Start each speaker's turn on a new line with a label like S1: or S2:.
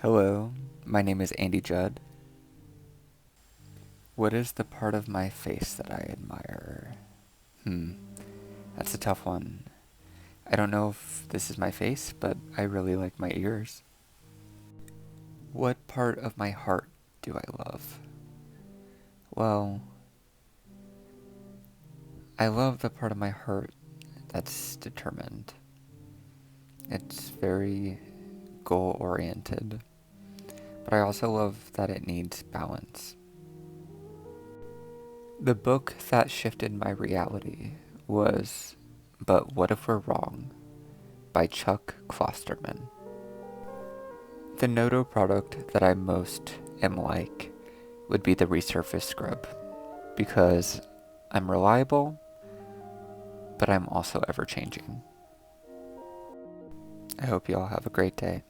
S1: Hello, my name is Andy Judd. What is the part of my face that I admire? That's a tough one. I don't know if this is my face, but I really like my ears. What part of my heart do I love? Well, I love the part of my heart that's determined. It's very goal-oriented, but I also love that it needs balance. The book that shifted my reality was But What If We're Wrong by Chuck Klosterman. The NOTO product that I most am like would be the resurface scrub because I'm reliable, but I'm also ever changing. I hope you all have a great day.